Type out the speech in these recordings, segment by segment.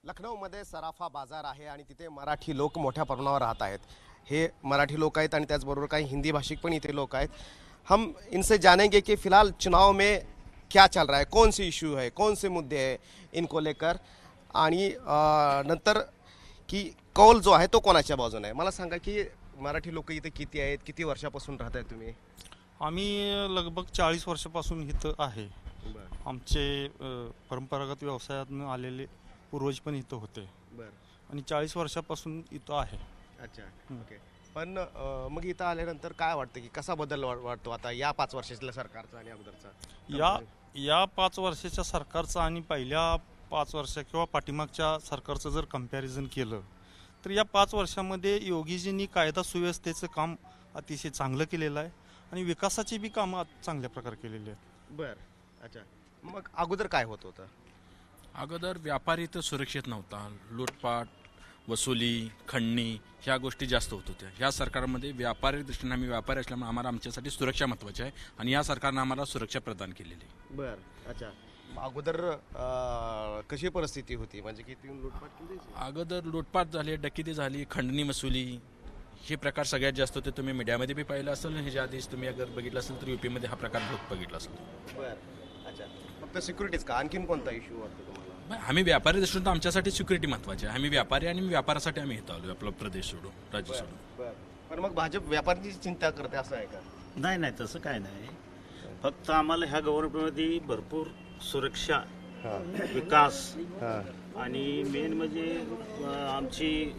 लखनौमध्ये सराफा बाजार आहे आणि तिथे मराठी लोक मोठ्या प्रमाणावर राहत आहेत। हे मराठी लोक आहेत आणि त्याचबरोबर काही हिंदी भाषिक पण इथे लोक आहेत। हम इनसे जानेंगे कि फिलहाल चुनाव में क्या चल रहा है, कौन से इशू है, कौन से मुद्दे हैं इनको लेकर आणि नंतर की कौल जो आहे तो कोणाच्या बाजूने आहे। मला सांगा की मराठी लोक इथे किती आहेत, किती वर्षापासून राहत आहेत तुम्ही? आम्ही लगभग 40 वर्षापासून इथं आहे। आमचे परंपरागत व्यवसायातून आलेले पूर्वज पण इथं होते आणि 40 वर्षापासून इथं आहे। अच्छा, ओके। पण मग इथं आल्यानंतर काय वाटतं की कसा बदल वाटतो आता या 5 वर्षाच्या सरकारचा आणि अगोदरचा? या 5 वर्षाच्या सरकारचा आणि पहिल्या 5 वर्ष किंवा पाठीमागच्या सरकारचं जर कंपॅरिझन केलं तर या 5 वर्षामध्ये योगीजींनी कायदा सुव्यवस्थेचं काम अतिशय चांगलं केलेलं आहे आणि विकासाची बी कामं चांगल्या प्रकारे केलेली आहेत। बरं, अच्छा। मग अगोदर काय होत होतं? अगोदर व्यापारी तर सुरक्षित नव्हता, लूटपाट, वसुली, खंडणी ह्या गोष्टी जास्त होत होत्या। ह्या सरकारमध्ये व्यापारी दृष्टीने आम्ही व्यापारी असल्यामुळे आम्हाला आमच्यासाठी सुरक्षा महत्त्वाची आहे आणि या सरकारनं आम्हाला सुरक्षा प्रदान केलेली आहे। बरं, अच्छा। अगोदर कशी परिस्थिती होती, म्हणजे किती लूटपाट केली? अगोदर लूटपाट झाली, डकिती झाली, खंडणी वसुली हे प्रकार सगळ्यात जास्त होते। तुम्ही मीडियामध्ये बी पाहिलं असेल, ह्याच्या आधीच तुम्ही अगर बघितलं असेल तर यूपीमध्ये हा प्रकार बहुत बघितला असेल। बरं, अच्छा। फक्त सिक्युरिटीज का, आणखीन कोणता इश्यू वाटतो तुम्हाला? आम्ही व्यापारी दृष्टीने तर आमच्यासाठी सिक्युरिटी महत्त्वाची आहे। आम्ही व्यापारी आणि व्यापारासाठी आम्ही इथं आलो, आपला प्रदेश सोडून, राज्य सोडून। बरं, पण मग भाजप व्यापाऱ्यांची चिंता करते असं आहे का? नाही नाही, तसं काय नाही। फक्त आम्हाला ह्या गव्हर्नमेंटमध्ये भरपूर सुरक्षा, विकास आणि मेन म्हणजे आमची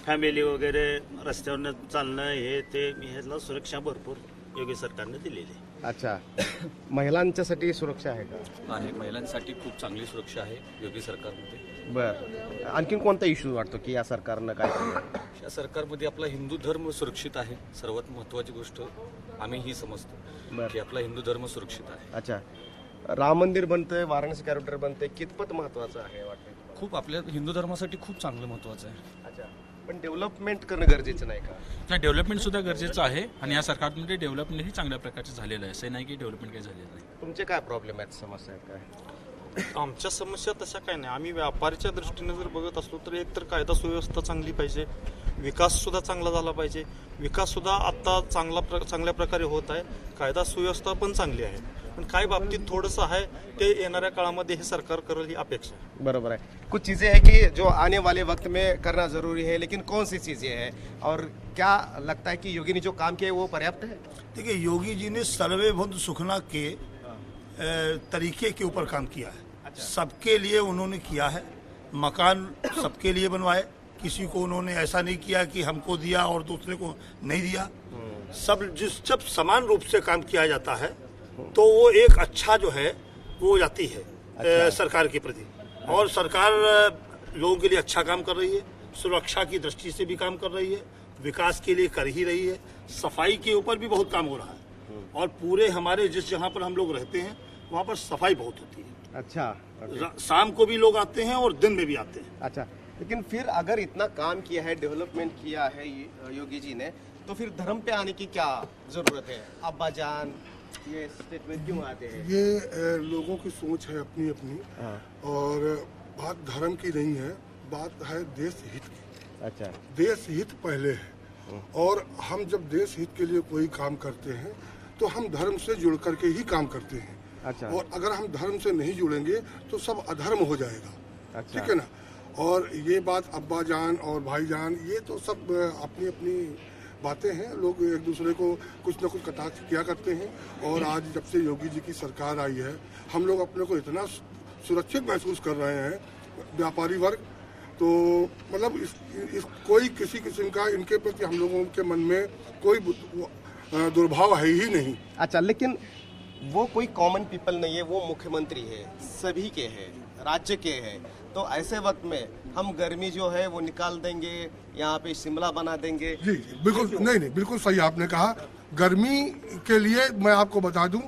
फॅमिली वगैरे रस्त्यावरनं चालणं हे ते ह्याला सुरक्षा भरपूर योगी सरकारने दिलेली आहे। अच्छा, महिलांच्यासाठी सुरक्षा आहे का? आहे, महिलांसाठी खूप चांगली सुरक्षा आहे योगी सरकारमध्ये। बरं, आणखीन कोणता इश्यू वाटतो की या सरकारनं काय केलं? या सरकारमध्ये आपला हिंदू धर्म सुरक्षित आहे। सर्वात महत्त्वाची गोष्ट आम्ही ही समजतो की आपला हिंदू धर्म सुरक्षित आहे। अच्छा, राम मंदिर बनतंय, वाराणसी कॉरिडॉर बनतंय, कितपत महत्वाचं आहे वाटतं? खूप आपल्या हिंदू धर्मासाठी खूप चांगलं महत्त्वाचं आहे। अच्छा, पण डेव्हलपमेंट करणं गरजेचं नाही का? नाही, डेव्हलपमेंट सुद्धा गरजेचं आहे आणि या सरकारमध्ये डेव्हलपमेंटही चांगल्या प्रकारचे झालेलं आहे। असं नाही की डेव्हलपमेंट काही झालेलं नाही। तुमचे काय प्रॉब्लेम आहेत, समस्या आहेत काय? आमच्या समस्या तशा काय नाही। आम्ही व्यापारीच्या दृष्टीने जर बघत असलो तर एकतर कायदा सुव्यवस्था चांगली पाहिजे, विकास सुद्धा चांगला झाला पाहिजे। विकास सुद्धा आता चांगल्या प्रकारे होत आहे, कायदा सुव्यवस्था पण चांगली आहे। पण काय बाबतीत थोडंसं आहे ते येणाऱ्या काळामध्ये हे सरकार करेल ही अपेक्षा आहे। बरोबर है, कुछ चीज़ें हैं कि जो आने वाले वक्त में करना ज़रूरी है, लेकिन कौन सी चीज़ें हैं और क्या लगता है कि योगी ने जो काम किया है वो पर्याप्त है? देखिए, योगी जी ने सर्वेभूत सुखना के तरीके के ऊपर काम किया है। सबके लिए उन्होंने किया है, मकान सबके लिए बनवाए। किसी को उन्होंने ऐसा नहीं किया कि हमको दिया और दूसरे को नहीं दिया। जब समान रूप से काम किया जाता है तो वो एक अच्छा जो है वो जाती है सरकार के प्रति। और सरकार लोगों के लिए अच्छा काम कर रही है, सुरक्षा की दृष्टि से भी काम कर रही है, विकास के लिए कर ही रही है। सफाई के ऊपर भी बहुत काम हो रहा है और पूरे हमारे जिस जहाँ पर हम लोग रहते हैं वहाँ पर सफाई बहुत होती है। अच्छा, शाम को भी लोग आते हैं और दिन में भी आते हैं। अच्छा, लेकिन फिर अगर इतना काम किया है, डेवलपमेंट किया है योगी जी ने, तो फिर धर्म पे आने की क्या जरूरत है? अब्बा जान ये स्टेटमेंट क्यों आते हैं? ये लोगों की सोच है अपनी अपनी, और बात धर्म की नहीं है, बात है देश हित की। अच्छा, देश हित पहले है और हम जब देश हित के लिए कोई काम करते हैं तो हम धर्म से जुड़ करके ही काम करते हैं। अच्छा, और अगर हम धर्म से नहीं जुड़ेंगे तो सब अधर्म हो जाएगा। अच्छा, ठीक है ना? और ये बात अब्बा जान और भाई जान ये तो सब अपनी अपनी बातें हैं। लोग एक दूसरे को कुछ न कुछ कटाक्ष किया करते हैं और आज जब से योगी जी की सरकार आई है हम लोग अपने को इतना सुरक्षित महसूस कर रहे हैं, व्यापारी वर्ग तो मतलब इस कोई किसी किस्म का इनके प्रति हम लोगों के मन में कोई दुर्भाव है ही नहीं। अच्छा, लेकिन वो कोई कॉमन पीपल नहीं है, वो मुख्यमंत्री है, सभी के है, राज्य के है। तो ऐसे वक्त में हम गर्मी जो है वो निकाल देंगे, यहाँ पे शिमला बना देंगे। जी जी, बिल्कुल नहीं, बिल्कुल सही आपने कहा। गर्मी के लिए मैं आपको बता दूं,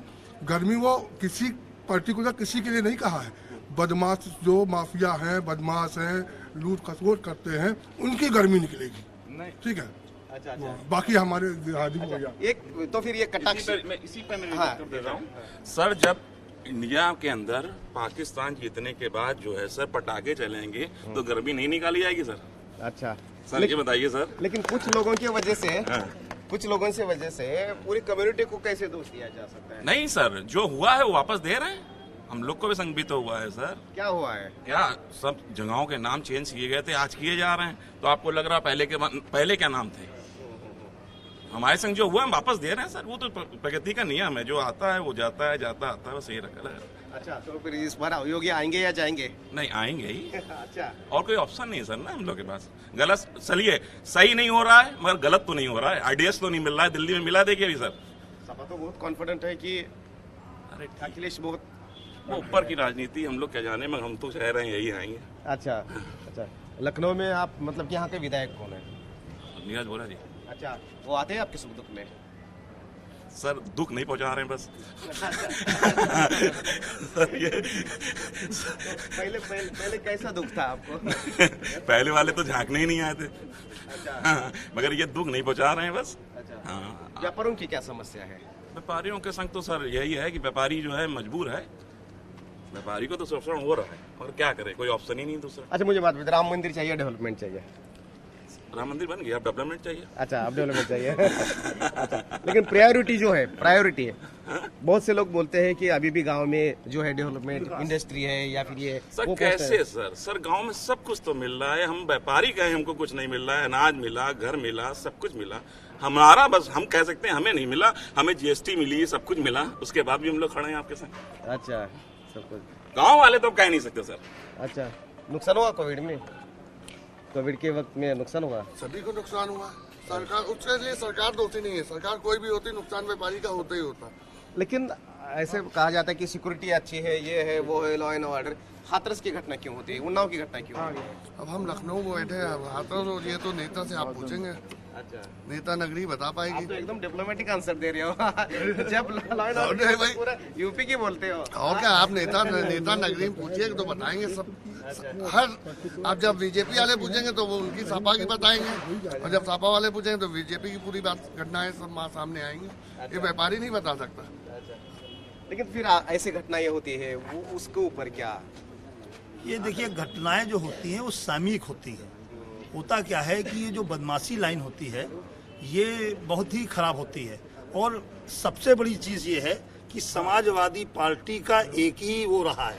गर्मी वो किसी पर्टिकुलर किसी के लिए नहीं कहा है। बदमाश जो माफिया हैं, बदमाश हैं, लूट खसोट करते हैं, उनकी गर्मी निकलेगी। ठीक है? अच्छा, अच्छा, बाकी हमारे आदमी हो गया। एक तो फिर ये कटाक्ष मैं इसी पे मैं हाँ, उत्तर दे रहा हूँ। सर, जब इंडिया के अंदर पाकिस्तान जीतने के बाद जो है सर पटाखे चलेंगे तो गर्मी नहीं निकाली जाएगी सर। अच्छा सर ये बताइए सर। लेकिन कुछ लोगों की वजह से पूरी कम्युनिटी को कैसे दोष दिया जा सकता है? नहीं सर, जो हुआ है वो वापस दे रहे हैं। हम लोग को भी संगीत हुआ है सर। क्या हुआ है? क्या सब जगहों के नाम चेंज किए गए थे, आज किए जा रहे हैं। तो आपको लग रहा पहले क्या नाम थे? हमारे संग जो हुआ हम वापस दे रहे हैं सर। वो तो प्रगति का नियम है, जो आता है वो जाता है, जाता आता है, बस यही रखा है। अच्छा, तो फिर इस बार योगी आएंगे या जाएंगे? नहीं, आएंगे ही। अच्छा, और कोई ऑप्शन नहीं है सर ना हम लोग के पास। गलत चलिए, सही नहीं हो रहा है मगर गलत तो नहीं हो रहा है। आईडीएस तो नहीं मिल रहा है, दिल्ली में मिला देखिए अभी सर। सपा तो बहुत कॉन्फिडेंट है कि अरे अखिलेश बहुत। वो ऊपर की राजनीति हम लोग क्या जाने, मगर हम तो कह रहे हैं यही आएंगे। अच्छा, लखनऊ में आप मतलब कि यहाँ के विधायक कौन है? नीरज बोरा जी। अच्छा, वो आते हैं आपके सुख दुख में? सर दुख नहीं पहुंचा रहे हैं बस। सर ये पहले कैसा दुख था आपको? पहले वाले तो झांकने ही नहीं आए थे। हाँ, मगर ये दुख नहीं पहुंचा रहे हैं बस। अच्छा, हाँ। व्यापारियों की क्या समस्या है? व्यापारियों के संग तो सर यही है कि व्यापारी जो है मजबूर है। व्यापारी को तो शोषण हो रहा है और क्या करे, कोई ऑप्शन ही नहीं दूसरा। अच्छा, मुझे बात बताइए, राम मंदिर चाहिए डेवलपमेंट चाहिए? राम मंदिर बन गया, अब डेवलपमेंट चाहिए। अच्छा, अब डेवलपमेंट चाहिए। अच्छा, लेकिन प्रायोरिटी जो है, प्रायोरिटी है, बहुत से लोग बोलते हैं कि अभी भी गांव में जो है डेवलपमेंट इंडस्ट्री है या फिर ये सर कैसे सर गांव में सब कुछ तो मिल रहा है। हम व्यापारी कहें हमको कुछ नहीं मिल रहा है, अनाज मिला, घर मिला, सब कुछ मिला। हमारा बस हम कह सकते हैं हमें नहीं मिला, हमें जीएसटी मिली, सब कुछ मिला, उसके बाद भी हम लोग खड़े हैं आपके संग। अच्छा, सब कुछ गांव वाले तो कह नहीं सकते सर। अच्छा, नुकसान हुआ कोविड में? कोविड के वक्त में नुकसान हुआ? सभी को नुकसान हुआ। सरकार, उसके लिए सरकार दोषी नहीं है। सरकार कोई भी होती, नुकसान व्यापारी का होता ही होता। लेकिन ऐसे कहा जाता है कि सिक्योरिटी अच्छी है, ये है, वो है, लॉ एंड ऑर्डर। हाथरस की घटना क्यों होती है? उन्नाव की घटना क्यों होती है? अब हम लखनऊ में बैठे हैं, हाथरस ये तो नेता से आप पूछेंगे। अच्छा, नेता नगरी बता पाएगी। आप तो एकदम डिप्लोमेटिक आंसर दे रहे हो। जब लॉ एंड नहीं ऑर्डर भाई। पूरा यूपी की बोलते हो। और क्या, आप नेता नगरी में पूछिए तो बताएंगे सब। हर आप जब बीजेपी वाले पूछेंगे तो वो उनकी सपा की बताएंगे, और जब सपा वाले पूछेंगे तो बीजेपी की पूरी बात घटनाएं सब सामने आएंगे। ये व्यापारी नहीं बता सकता। लेकिन फिर ऐसी घटनाएं होती है, वो उसके ऊपर क्या? ये देखिए, घटनाएं जो होती हैं वो सामयिक होती है। होता क्या है कि ये जो बदमाशी लाइन होती है ये बहुत ही खराब होती है। और सबसे बड़ी चीज़ ये है कि समाजवादी पार्टी का एक ही वो रहा है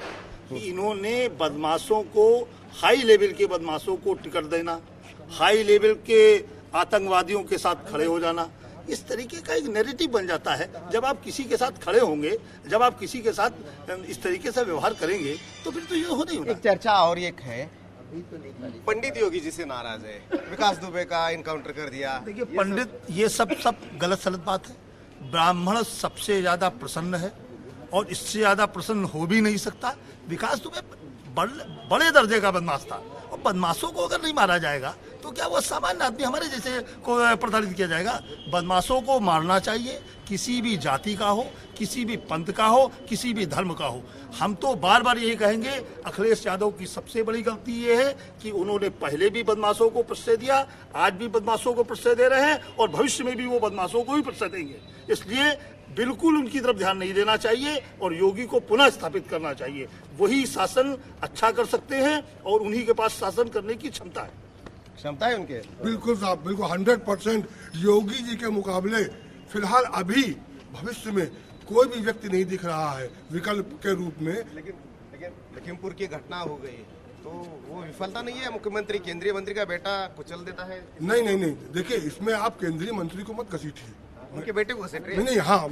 कि इन्होंने बदमाशों को, हाई लेवल के बदमाशों को टिकट देना, हाई लेवल के आतंकवादियों के साथ खड़े हो जाना, इस तरीके का एक नैरेटिव बन जाता है। जब आप किसी के साथ खड़े होंगे, जब आप किसी के साथ इस तरीके से व्यवहार करेंगे तो फिर तो ये हो नहीं होना। एक चर्चा और एक है, पंडित योगी जी से नाराज है, विकास दुबे का इनकाउंटर कर दिया। देखिए पंडित, ये सब गलत सलत बात है। ब्राह्मण सबसे ज्यादा प्रसन्न है और इससे ज्यादा प्रसन्न हो भी नहीं सकता। विकास दुबे बड़े दर्जे का बदमाश था, और बदमाशों को अगर नहीं मारा जाएगा तो क्या वो सामान्य आदमी हमारे जैसे को प्रताड़ित किया जाएगा? बदमाशों को मारना चाहिए, किसी भी जाति का हो, किसी भी पंथ का हो, किसी भी धर्म का हो। हम तो बार बार यही कहेंगे, अखिलेश यादव की सबसे बड़ी गलती ये है कि उन्होंने पहले भी बदमाशों को प्रश्रय दिया, आज भी बदमाशों को प्रश्रय दे रहे हैं और भविष्य में भी वो बदमाशों को ही प्रश्रय देंगे। इसलिए बिल्कुल उनकी तरफ ध्यान नहीं देना चाहिए और योगी को पुनः स्थापित करना चाहिए। वही शासन अच्छा कर सकते हैं और उन्हीं के पास शासन करने की क्षमता है। क्षमता है उनके? बिल्कुल साहब, बिल्कुल 100% योगी जी के मुकाबले फिलहाल अभी भविष्य में कोई भी व्यक्ति नहीं दिख रहा है विकल्प के रूप में। लेकिन लखीमपुर की घटना हो गई तो वो विफलता नहीं है? मुख्यमंत्री, केंद्रीय मंत्री का बेटा कुचल देता है। नहीं, देखिए इसमें आप केंद्रीय मंत्री को मत घसीटिए। उनके बेटे को घसीट रहे हैं। नहीं, हाँ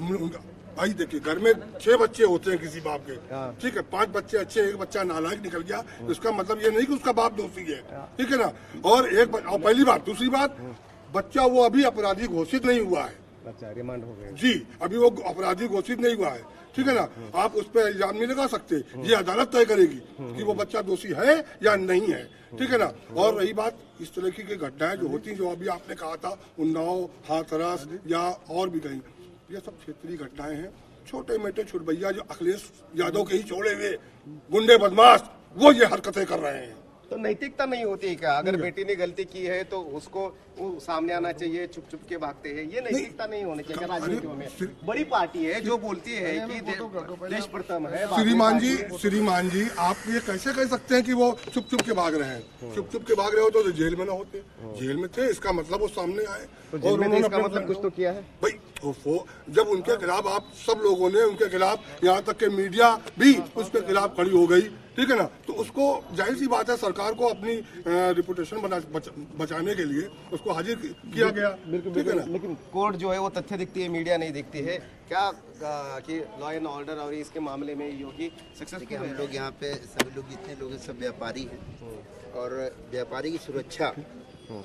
भाई देखिए, घर में 6 बच्चे होते हैं किसी बाप के, ठीक है, 5 बच्चे अच्छे, एक बच्चा नालायक निकल गया, उसका मतलब ये नहीं कि उसका बाप दोषी है, ठीक है ना। और पहली बात, दूसरी बात, बच्चा वो अभी अपराधी घोषित नहीं हुआ है। अच्छा, रिमांड हो गया जी, अभी वो अपराधी घोषित नहीं हुआ है, ठीक है ना। आप उस पर इल्जाम नहीं लगा सकते, ये अदालत तय करेगी कि वो बच्चा दोषी है या नहीं है, ठीक है ना। और रही बात इस तरह की घटनाएं जो होती, जो अभी आपने कहा था उन्नाव, हाथरस या और भी कहीं, ये सब क्षेत्रीय घटनाएं हैं। छोटे मोटे छुटभैया जो अखिलेश यादव के ही छोड़े हुए गुंडे बदमाश, वो ये हरकतें कर रहे हैं। तो नैतिकता नहीं होती क्या? अगर बेटी ने गलती की है तो उसको वो सामने आना चाहिए, छुप छुप के भागते हैं, ये नैतिकता नहीं होनी चाहिए राजनीतियों में। बड़ी पार्टी है जो बोलती है कि देश प्रथम है। श्रीमान जी आप ये कैसे कह सकते हैं कि वो चुप चुप के भाग रहे हैं? चुप चुप के भाग रहे हो तो जेल में ना होते, जेल में थे, इसका मतलब वो सामने आए तो जेल में थे, इसका मतलब कुछ तो किया है भाई। जब उनके खिलाफ आप सब लोगों ने, उनके खिलाफ यहाँ तक के मीडिया भी उसके खिलाफ खड़ी हो गई, ठीक है ना, तो उसको जाहिर सी बात है सरकार को अपनी रिपुटेशन बचाने के लिए उसको हाजिर किया गया, ठीक है ना। लेकिन कोर्ट जो है वो तथ्य दिखती है, मीडिया नहीं दिखती है क्या कि लॉ एंड ऑर्डर और इसके मामले में योगी सक्सेसफुल हम है? लोग यहाँ पे सभी लोग जितने लोग हैं सब व्यापारी हैं और व्यापारी की सुरक्षा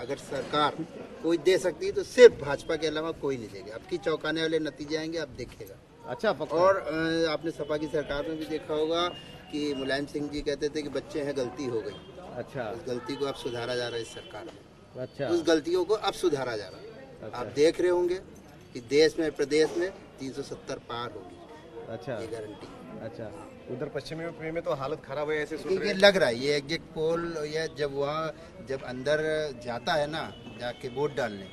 अगर सरकार कोई दे सकती है तो सिर्फ भाजपा के अलावा कोई नहीं देगा। आपकी चौंकाने वाले नतीजे आएंगे, आप देखिएगा। अच्छा और आपने सपा की सरकार में भी देखा होगा कि मुलायम सिंह जी कहते थे कि बच्चे हैं, गलती हो गई। अच्छा, उस गलती को अब सुधारा जा रहा है इस सरकार में। अच्छा, उस गलतियों को अब सुधारा जा रहा है। आप देख रहे होंगे कि देश में, प्रदेश में 370 पार होगी, अच्छा, ये गारंटी। अच्छा। उधर पश्चिमी यूपी में तो हालत खराब है ऐसे सुन ये रहे हैं। लग रहा है, ये एग्जिट पोल या जब अंदर जाता है ना जाके वोट डालने,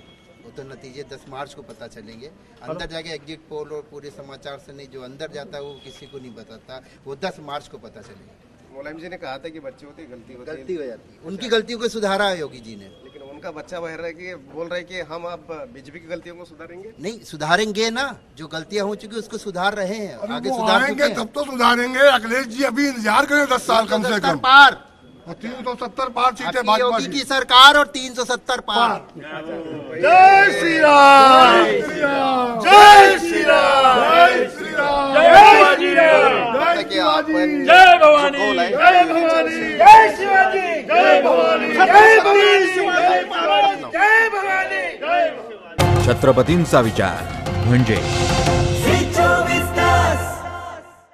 वो तो नतीजे 10 मार्च को पता चलेंगे। अंदर जाके एग्जिट पोल और पूरे समाचार से नहीं, जो अंदर जाता है वो किसी को नहीं बताता, वो 10 मार्च को पता चलेगा। मुलायम जी ने कहा था कि बच्चे होते गलती होती है, गलती हो जाती है, उनकी गलतियों को सुधारा है योगी जी ने। लेकिन उनका बच्चा बह रहा है कि बोल रहा है कि हम अब बीजेपी की गलतियों को सुधारेंगे। नहीं सुधारेंगे ना, जो गलतियां हो चुकी उसको सुधार रहे हैं, आगे वो सुधार चुके आएंगे हैं। तब तो सुधारेंगे। अखिलेश जी अभी इंतजार करें 10 साल कम से कम। पार 370 पार सीटें आपकी भाजपा योगी की। की सरकार और 370 पार। जय श्री राम, जय श्री राम, जय श्री राम, कि अपन जय भवानी, जो गोल है, जय भवानी, जय शिवाजी, जय भवानी, जय भवानी, जय भवानी, जय भवानी। छत्रपतींचा विचार म्हणजे